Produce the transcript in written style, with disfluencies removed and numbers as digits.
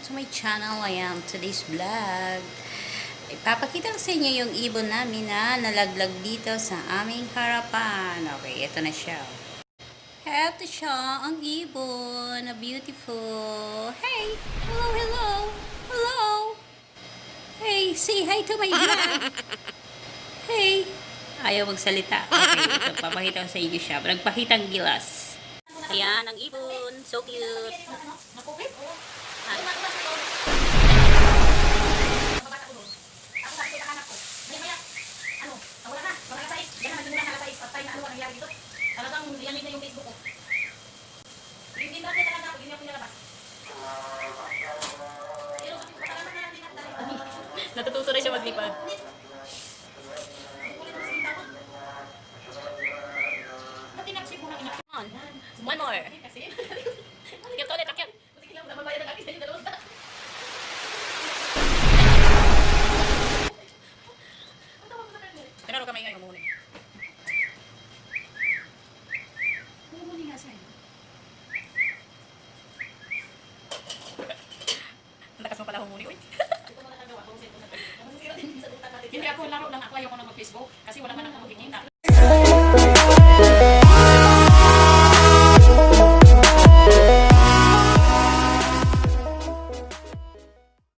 to my channel. Ayan, today's vlog. Ipapakita ko sa inyo yung ibon namin na nalaglag dito sa aming harapan. Okay, ito na siya. Ito siya, ang ibon. Na beautiful. Hey! Hello, hello! Hello! Hey, say hi to my vlog! Hey! Ayaw magsalita. Okay, ito, papakita ko sa inyo siya. Nagpakitang gilas. Ayan, ang ibon. So cute. Talagang yanit na yung Facebook ko. Hindi ba talaga ako, hindi ako nilabas. Natututo na siya maglipad. One more. Akyat ulit, akyat. Sige lang, mababayad na kami sa inyo dalawa. Pero kamay ngayon muna. Humuli nga siya. Ang lakas mo pala humuli, uy. Hindi ako laro lang, ako ayoko na mag-Facebook kasi wala man ako makikita.